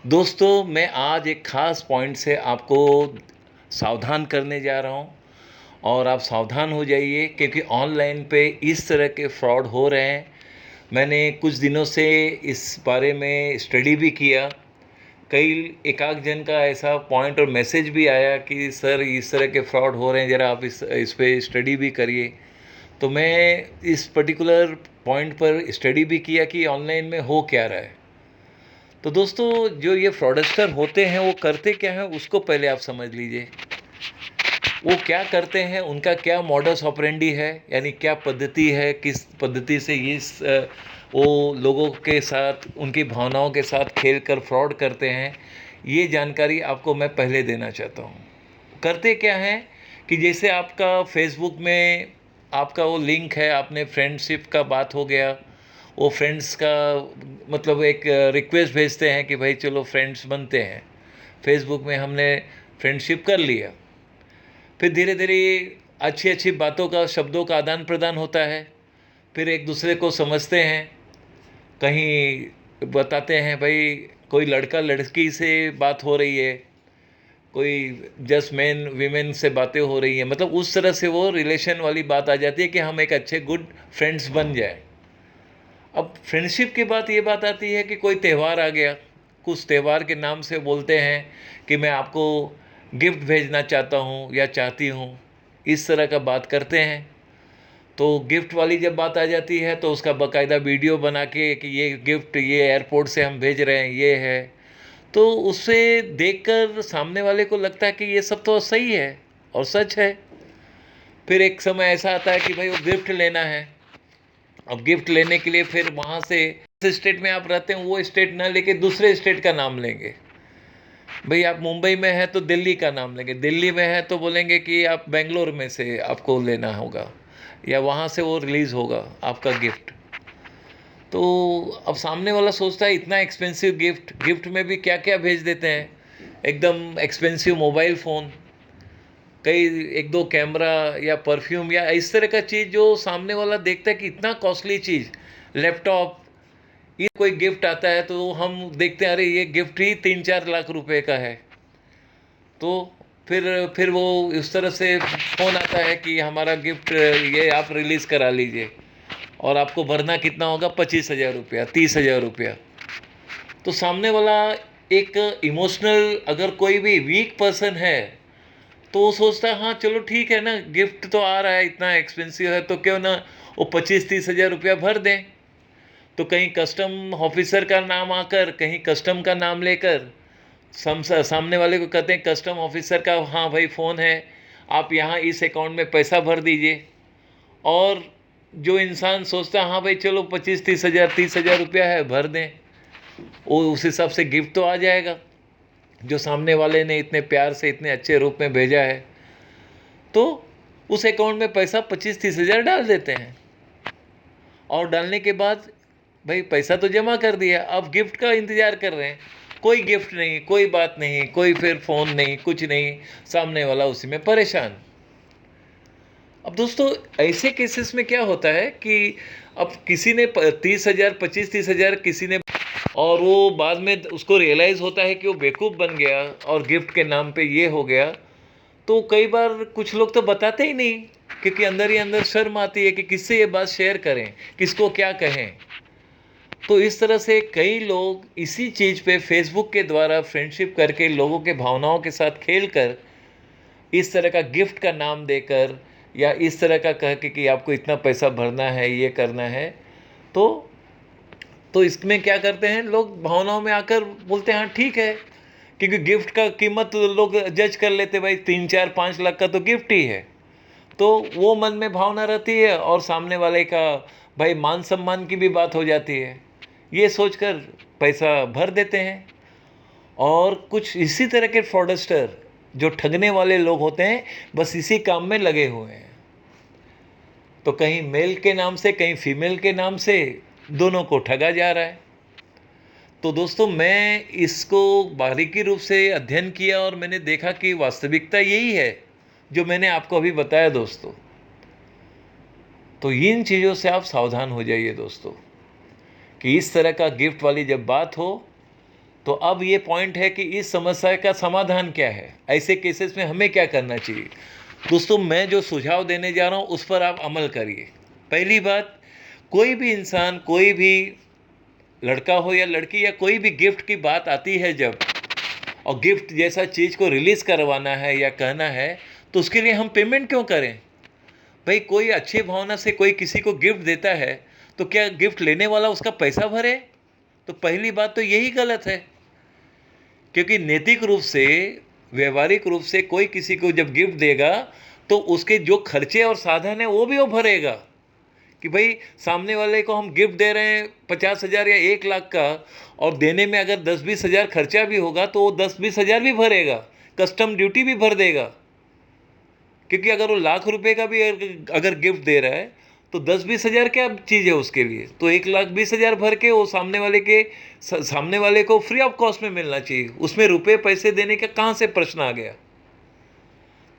दोस्तों, मैं आज एक ख़ास पॉइंट से आपको सावधान करने जा रहा हूँ और आप सावधान हो जाइए क्योंकि ऑनलाइन पे इस तरह के फ्रॉड हो रहे हैं। मैंने कुछ दिनों से इस बारे में स्टडी भी किया। कई एकाध जन का ऐसा पॉइंट और मैसेज भी आया कि सर इस तरह के फ्रॉड हो रहे हैं, ज़रा आप इस पे स्टडी भी करिए। तो मैं इस पर्टिकुलर पॉइंट पर स्टडी भी किया कि ऑनलाइन में हो क्या रहा है। तो दोस्तों, जो ये फ्रॉडस्टर होते हैं वो करते क्या हैं उसको पहले आप समझ लीजिए। वो क्या करते हैं, उनका क्या मॉडस ऑपरेंडी है, यानी क्या पद्धति है, किस पद्धति से वो लोगों के साथ उनकी भावनाओं के साथ खेल कर फ्रॉड करते हैं, ये जानकारी आपको मैं पहले देना चाहता हूँ। करते क्या हैं कि जैसे आपका फेसबुक में आपका वो लिंक है, आपने फ्रेंडशिप का बात हो गया, वो फ्रेंड्स का मतलब एक रिक्वेस्ट भेजते हैं कि भाई चलो फ्रेंड्स बनते हैं। फेसबुक में हमने फ्रेंडशिप कर लिया। फिर धीरे धीरे अच्छी अच्छी बातों का, शब्दों का आदान प्रदान होता है। फिर एक दूसरे को समझते हैं। कहीं बताते हैं भाई कोई लड़का लड़की से बात हो रही है, कोई जस्ट मैन वीमेन से बातें हो रही हैं, मतलब उस तरह से वो रिलेशन वाली बात आ जाती है कि हम एक अच्छे गुड फ्रेंड्स बन जाए। अब फ्रेंडशिप की बात ये बात आती है कि कोई त्यौहार आ गया, कुछ त्यौहार के नाम से बोलते हैं कि मैं आपको गिफ्ट भेजना चाहता हूँ या चाहती हूँ, इस तरह का बात करते हैं। तो गिफ्ट वाली जब बात आ जाती है तो उसका बाकायदा वीडियो बना के कि ये गिफ्ट ये एयरपोर्ट से हम भेज रहे हैं, ये है। तो उससे देखकर सामने वाले को लगता है कि ये सब तो सही है और सच है। फिर एक समय ऐसा आता है कि भाई वो गिफ्ट लेना है। अब गिफ्ट लेने के लिए फिर वहाँ से जिस स्टेट में आप रहते हैं वो स्टेट ना लेके दूसरे स्टेट का नाम लेंगे। भाई आप मुंबई में हैं तो दिल्ली का नाम लेंगे, दिल्ली में है तो बोलेंगे कि आप बेंगलोर में से आपको लेना होगा या वहाँ से वो रिलीज़ होगा आपका गिफ्ट। तो अब सामने वाला सोचता है इतना एक्सपेंसिव गिफ्ट, गिफ्ट में भी क्या क्या भेज देते हैं। एकदम एक्सपेंसिव मोबाइल फ़ोन, कई एक दो कैमरा या परफ्यूम या इस तरह का चीज़ जो सामने वाला देखता है कि इतना कॉस्टली चीज़, लैपटॉप, ये कोई गिफ्ट आता है तो हम देखते हैं अरे ये गिफ्ट ही 3-4 लाख रुपए का है। तो फिर वो इस तरह से फ़ोन आता है कि हमारा गिफ्ट ये आप रिलीज़ करा लीजिए और आपको भरना कितना होगा, 25,000 रुपया, 30,000 रुपया। तो सामने वाला एक इमोशनल अगर कोई भी वीक पर्सन है तो वो सोचता है हाँ चलो ठीक है ना, गिफ्ट तो आ रहा है, इतना एक्सपेंसिव है तो क्यों ना वो 25-30 हज़ार रुपया भर दें। तो कहीं कस्टम ऑफिसर का नाम आकर, कहीं कस्टम का नाम लेकर सामने वाले को कहते हैं कस्टम ऑफिसर का, हाँ भाई फ़ोन है, आप यहाँ इस अकाउंट में पैसा भर दीजिए। और जो इंसान सोचता है हाँ भाई चलो 25-30 हज़ार 30,000 रुपया है भर दें, वो उस हिसाब से गिफ्ट तो आ जाएगा जो सामने वाले ने इतने प्यार से इतने अच्छे रूप में भेजा है। तो उस अकाउंट में पैसा 25-30 हज़ार डाल देते हैं और डालने के बाद भाई पैसा तो जमा कर दिया, अब गिफ्ट का इंतज़ार कर रहे हैं। कोई गिफ्ट नहीं, कोई बात नहीं, कोई फिर फ़ोन नहीं, कुछ नहीं, सामने वाला उसी में परेशान। अब दोस्तों, ऐसे केसेस में क्या होता है कि अब किसी ने 30,000 25-30 हज़ार किसी ने, और वो बाद में उसको रियलाइज़ होता है कि वो बेवकूफ़ बन गया और गिफ्ट के नाम पे ये हो गया। तो कई बार कुछ लोग तो बताते ही नहीं क्योंकि अंदर ही अंदर शर्म आती है कि किससे ये बात शेयर करें, किसको क्या कहें। तो इस तरह से कई लोग इसी चीज़ पे फेसबुक के द्वारा फ्रेंडशिप करके लोगों के भावनाओं के साथ खेल कर, इस तरह का गिफ्ट का नाम देकर या इस तरह का कह के कि आपको इतना पैसा भरना है, ये करना है। तो तो इसमें क्या करते हैं लोग, भावनाओं में आकर बोलते हैं हाँ ठीक है, क्योंकि गिफ्ट का कीमत लोग जज कर लेते, भाई 3-4-5 लाख का तो गिफ्ट ही है। तो वो मन में भावना रहती है और सामने वाले का भाई मान सम्मान की भी बात हो जाती है, ये सोचकर पैसा भर देते हैं। और कुछ इसी तरह के फ्रॉडस्टर जो ठगने वाले लोग होते हैं बस इसी काम में लगे हुए हैं। तो कहीं मेल के नाम से कहीं फीमेल के नाम से दोनों को ठगा जा रहा है। तो दोस्तों, मैं इसको बारीकी रूप से अध्ययन किया और मैंने देखा कि वास्तविकता यही है जो मैंने आपको अभी बताया दोस्तों। तो इन चीज़ों से आप सावधान हो जाइए दोस्तों कि इस तरह का गिफ्ट वाली जब बात हो तो अब ये पॉइंट है कि इस समस्या का समाधान क्या है, ऐसे केसेस में हमें क्या करना चाहिए। दोस्तों, मैं जो सुझाव देने जा रहा हूँ उस पर आप अमल करिए। पहली बात, कोई भी इंसान, कोई भी लड़का हो या लड़की, या कोई भी गिफ्ट की बात आती है जब, और गिफ्ट जैसा चीज़ को रिलीज़ करवाना है या कहना है, तो उसके लिए हम पेमेंट क्यों करें भाई। कोई अच्छी भावना से कोई किसी को गिफ्ट देता है तो क्या गिफ्ट लेने वाला उसका पैसा भरे? तो पहली बात तो यही गलत है, क्योंकि नैतिक रूप से, व्यवहारिक रूप से कोई किसी को जब गिफ्ट देगा तो उसके जो खर्चे और साधन है वो भी वो भरेगा। कि भाई सामने वाले को हम गिफ्ट दे रहे हैं 50,000 या 1 लाख का, और देने में अगर 10-20 हज़ार खर्चा भी होगा तो वो 10-20 हज़ार भी भरेगा, कस्टम ड्यूटी भी भर देगा। क्योंकि अगर वो लाख रुपए का भी अगर गिफ्ट दे रहा है तो 10-20 हज़ार क्या चीज़ है उसके लिए, तो 1,20,000 भर के वो सामने वाले को फ्री ऑफ कॉस्ट में मिलना चाहिए। उसमें रुपए पैसे देने का कहाँ से प्रश्न आ गया।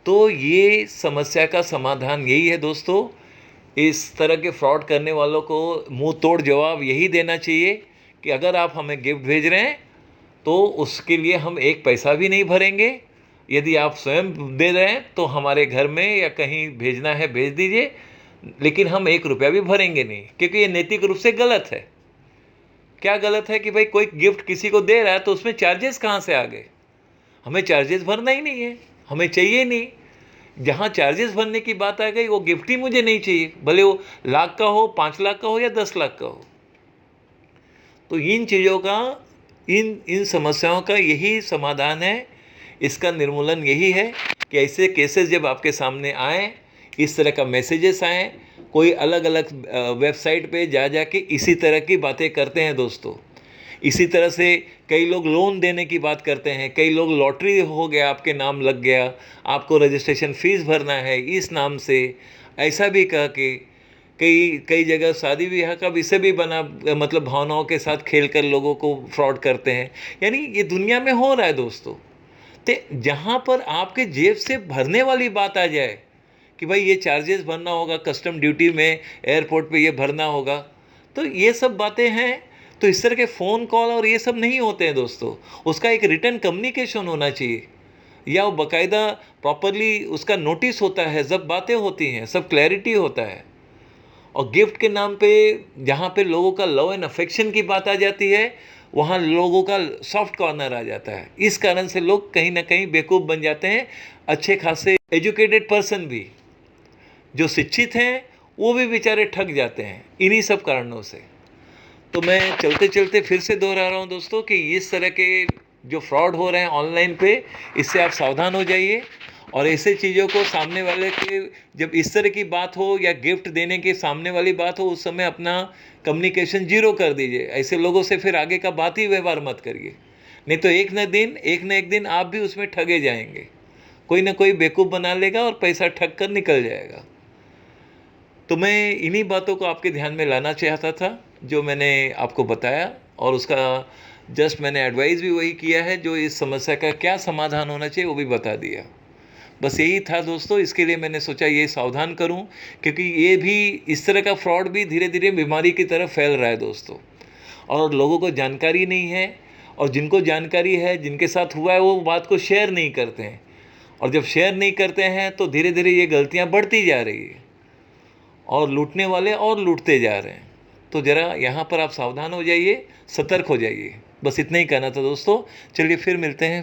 तो ये समस्या का समाधान यही है दोस्तों। इस तरह के फ्रॉड करने वालों को मुंह तोड़ जवाब यही देना चाहिए कि अगर आप हमें गिफ्ट भेज रहे हैं तो उसके लिए हम एक पैसा भी नहीं भरेंगे। यदि आप स्वयं दे रहे हैं तो हमारे घर में या कहीं भेजना है भेज दीजिए, लेकिन हम 1 रुपया भी भरेंगे नहीं, क्योंकि ये नैतिक रूप से गलत है। क्या गलत है कि भाई कोई गिफ्ट किसी को दे रहा है तो उसमें चार्जेस कहाँ से आ गए। हमें चार्जेस भरना ही नहीं है, हमें चाहिए नहीं। जहाँ चार्जेस भरने की बात आ गई वो गिफ्ट ही मुझे नहीं चाहिए, भले वो लाख का हो, 5 लाख का हो या 10 लाख का हो। तो इन चीज़ों का, इन समस्याओं का यही समाधान है, इसका निर्मूलन यही है कि ऐसे केसेस जब आपके सामने आए, इस तरह का मैसेजेस आए, कोई अलग अलग वेबसाइट पे जा के इसी तरह की बातें करते हैं दोस्तों। इसी तरह से कई लोग लोन देने की बात करते हैं, कई लोग लॉटरी हो गया, आपके नाम लग गया, आपको रजिस्ट्रेशन फ़ीस भरना है इस नाम से, ऐसा भी कह के कई कई जगह शादी ब्याह का विषय भी बना, मतलब भावनाओं के साथ खेल कर लोगों को फ्रॉड करते हैं। यानी ये दुनिया में हो रहा है दोस्तों। तो जहाँ पर आपके जेब से भरने वाली बात आ जाए कि भाई ये चार्जेस भरना होगा, कस्टम ड्यूटी में एयरपोर्ट पे ये भरना होगा, तो ये सब बातें हैं। तो इस तरह के फ़ोन कॉल और ये सब नहीं होते हैं दोस्तों। उसका एक रिटर्न कम्युनिकेशन होना चाहिए, या वो बाकायदा प्रॉपरली उसका नोटिस होता है, सब बातें होती हैं, सब क्लैरिटी होता है। और गिफ्ट के नाम पे जहाँ पे लोगों का लव एंड अफेक्शन की बात आ जाती है, वहाँ लोगों का सॉफ्ट कॉर्नर आ जाता है। इस कारण से लोग कहीं ना कहीं बेवकूफ़ बन जाते हैं। अच्छे खासे एजुकेटेड पर्सन भी, जो शिक्षित हैं, वो भी बेचारे ठग जाते हैं इन्हीं सब कारणों से। तो मैं चलते चलते फिर से दोहरा रहा हूँ दोस्तों कि इस तरह के जो फ्रॉड हो रहे हैं ऑनलाइन पे, इससे आप सावधान हो जाइए। और ऐसे चीज़ों को सामने वाले के, जब इस तरह की बात हो या गिफ्ट देने की सामने वाली बात हो, उस समय अपना कम्युनिकेशन जीरो कर दीजिए। ऐसे लोगों से फिर आगे का बात ही व्यवहार मत करिए, नहीं तो एक न एक दिन आप भी उसमें ठगे जाएंगे। कोई ना कोई बेवकूफ़ बना लेगा और पैसा ठग कर निकल जाएगा। तो मैं इन्हीं बातों को आपके ध्यान में लाना चाहता था जो मैंने आपको बताया, और उसका जस्ट मैंने एडवाइस भी वही किया है, जो इस समस्या का क्या समाधान होना चाहिए वो भी बता दिया। बस यही था दोस्तों, इसके लिए मैंने सोचा ये सावधान करूं, क्योंकि ये भी, इस तरह का फ्रॉड भी धीरे धीरे बीमारी की तरफ फैल रहा है दोस्तों, और लोगों को जानकारी नहीं है। और जिनको जानकारी है, जिनके साथ हुआ है, वो बात को शेयर नहीं करते हैं, और जब शेयर नहीं करते हैं तो धीरे धीरे ये गलतियां बढ़ती जा रही है, और लूटने वाले और लूटते जा रहे हैं। तो ज़रा यहाँ पर आप सावधान हो जाइए, सतर्क हो जाइए। बस इतना ही कहना था दोस्तों। चलिए फिर मिलते हैं।